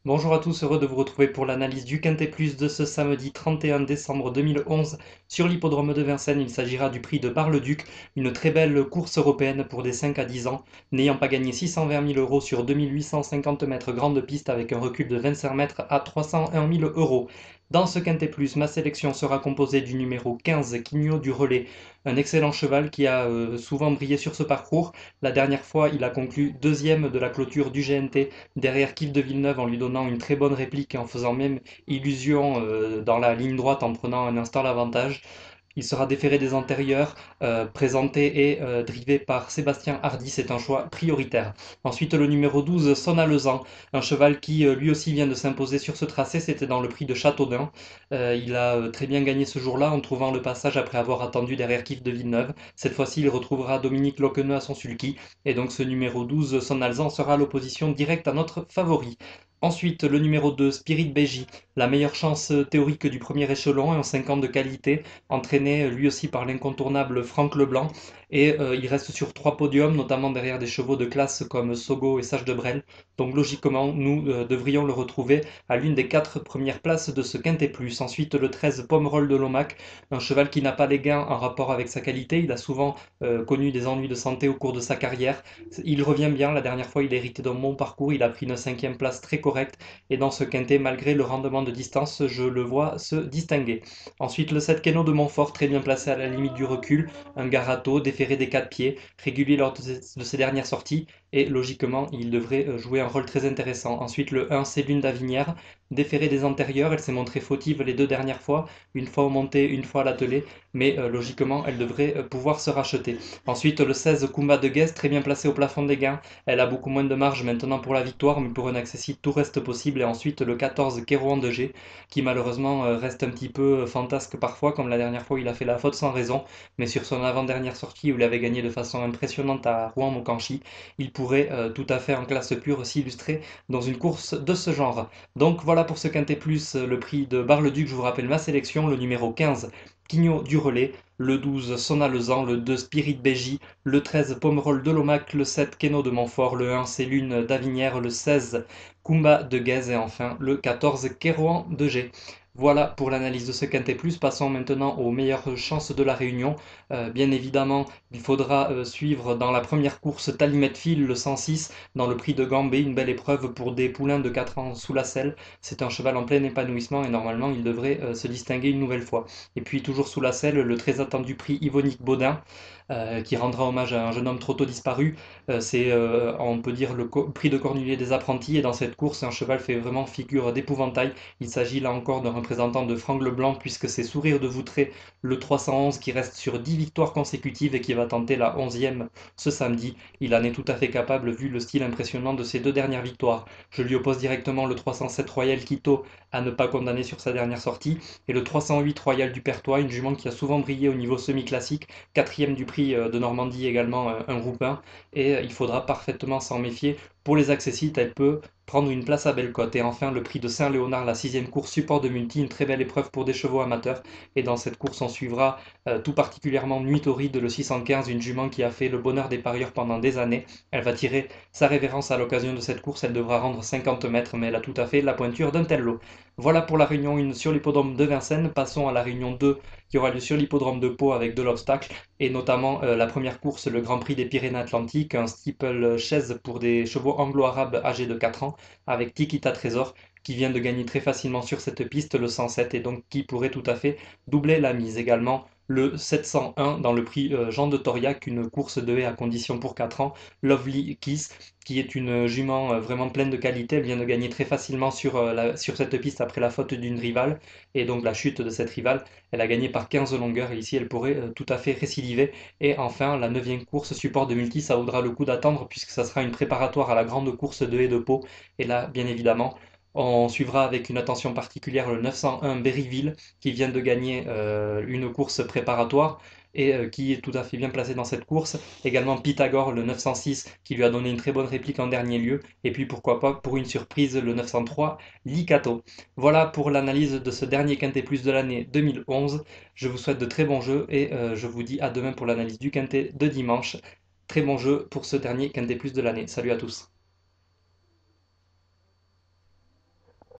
Bonjour à tous, heureux de vous retrouver pour l'analyse du Quintet Plus de ce samedi 31 décembre 2011 sur l'hippodrome de Vincennes. Il s'agira du prix de Bar-le-Duc, une très belle course européenne pour des 5 à 10 ans, n'ayant pas gagné 620 000 euros sur 2850 mètres grande piste avec un recul de 25 mètres à 301 000 euros. Dans ce Quintet Plus, ma sélection sera composée du numéro 15, Quigno du Relais, un excellent cheval qui a souvent brillé sur ce parcours. La dernière fois, il a conclu deuxième de la clôture du GNT derrière Kif de Villeneuve en lui donnant une très bonne réplique et en faisant même illusion dans la ligne droite en prenant un instant l'avantage. Il sera déféré des antérieurs, présenté et drivé par Sébastien Hardy, c'est un choix prioritaire. Ensuite le numéro 12, Sonalezan, un cheval qui lui aussi vient de s'imposer sur ce tracé, c'était dans le prix de Châteaudun. Il a très bien gagné ce jour-là en trouvant le passage après avoir attendu derrière Kif de Villeneuve. Cette fois-ci il retrouvera Dominique Locqueneux à son sulky, et donc ce numéro 12, Sonalezan, sera l'opposition directe à notre favori. Ensuite, le numéro 2, Spirit Beji, la meilleure chance théorique du premier échelon, un 50 de qualité, entraîné lui aussi par l'incontournable Franck Leblanc. Et il reste sur 3 podiums, notamment derrière des chevaux de classe comme Sogo et Sage de Brel. Donc logiquement, nous devrions le retrouver à l'une des 4 premières places de ce Quintet Plus. Ensuite, le 13, Pomerol de Lomac, un cheval qui n'a pas les gains en rapport avec sa qualité. Il a souvent connu des ennuis de santé au cours de sa carrière. Il revient bien, la dernière fois il a hérité d'un bon parcours, il a pris une 5e place très correcte. Et dans ce Quintet, malgré le rendement de distance, je le vois se distinguer. Ensuite, le 7 Keno de Montfort, très bien placé à la limite du recul, un Garato, déféré des 4 pieds, régulier lors de ses dernières sorties, et logiquement, il devrait jouer un rôle très intéressant. Ensuite, le 1 Célune d'Avinière, déféré des antérieurs, elle s'est montrée fautive les 2 dernières fois, une fois au monté, une fois à l'attelé, mais logiquement, elle devrait pouvoir se racheter. Ensuite, le 16 Kumba de Guest, très bien placé au plafond des gains, elle a beaucoup moins de marge maintenant pour la victoire, mais pour un accessible, tout reste possible. Et ensuite, le 14 Kérouan de G, qui malheureusement reste un petit peu fantasque parfois, comme la dernière fois il a fait la faute sans raison, mais sur son avant-dernière sortie où il avait gagné de façon impressionnante à Rouen-Mocanchi, il pourrait tout à fait en classe pure s'illustrer dans une course de ce genre. Donc voilà pour ce Quintet Plus, le prix de Bar-le-Duc, je vous rappelle ma sélection, le numéro 15, Quigno du Relais, le 12 Sonalezan, le 2 Spirit Beji, le 13 Pomerol de Lomac, le 7 Queneau de Montfort, le 1 Célune d'Avinière, le 16 Kumba de Guez et enfin le 14 Kérouan de G. Voilà pour l'analyse de ce Quintet Plus. Passons maintenant aux meilleures chances de la Réunion. Bien évidemment, il faudra suivre dans la première course Talimet Fil, le 106, dans le prix de Gambé, une belle épreuve pour des poulains de 4 ans sous la selle. C'est un cheval en plein épanouissement et normalement il devrait se distinguer une nouvelle fois. Et puis toujours sous la selle, le très attendu prix Yvonique Baudin, qui rendra hommage à un jeune homme trop tôt disparu. C'est, on peut dire, le prix de Cornulier des apprentis. Et dans cette course, un cheval fait vraiment figure d'épouvantail. Il s'agit là encore d'un représentant de Franck Leblanc, puisque c'est Sourire de Voutray, le 311, qui reste sur 10 victoires consécutives et qui va tenter la 11e ce samedi. Il en est tout à fait capable, vu le style impressionnant de ses 2 dernières victoires. Je lui oppose directement le 307 Royal Quito, à ne pas condamner sur sa dernière sortie, et le 308 Royal du Pertois, une jument qui a souvent brillé au niveau semi-classique, 4e du prix de Normandie également, un roupain, et il faudra parfaitement s'en méfier. Pour les accessites, elle peut prendre une place à Bellecote. Et enfin, le prix de Saint-Léonard, la 6e course support de multi, une très belle épreuve pour des chevaux amateurs. Et dans cette course, on suivra tout particulièrement Nuit Torride, le 615, une jument qui a fait le bonheur des parieurs pendant des années. Elle va tirer sa révérence à l'occasion de cette course. Elle devra rendre 50 mètres, mais elle a tout à fait la pointure d'un tel lot. Voilà pour la réunion 1 sur l'hippodrome de Vincennes. Passons à la réunion 2 qui aura lieu sur l'hippodrome de Pau avec de l'obstacle et notamment la première course, le Grand Prix des Pyrénées-Atlantiques, un steeple chaise pour des chevaux anglo-arabes âgés de 4 ans, avec Tikita Trésor, qui vient de gagner très facilement sur cette piste, le 107, et donc qui pourrait tout à fait doubler la mise. Également, le 701 dans le prix Jean de Toriac, une course de haie à condition pour 4 ans, Lovely Kiss, qui est une jument vraiment pleine de qualité. Elle vient de gagner très facilement sur cette piste après la faute d'une rivale, et donc la chute de cette rivale. Elle a gagné par 15 longueurs et ici elle pourrait tout à fait récidiver. Et enfin, la 9e course, support de multi, ça vaudra le coup d'attendre puisque ça sera une préparatoire à la grande course de haie de Pau. Et là, bien évidemment, on suivra avec une attention particulière le 901 Berryville qui vient de gagner une course préparatoire et qui est tout à fait bien placé dans cette course. Également Pythagore, le 906, qui lui a donné une très bonne réplique en dernier lieu. Et puis pourquoi pas, pour une surprise, le 903 Licato. Voilà pour l'analyse de ce dernier Quintet Plus de l'année 2011. Je vous souhaite de très bons jeux et je vous dis à demain pour l'analyse du Quintet de dimanche. Très bon jeu pour ce dernier Quintet Plus de l'année. Salut à tous.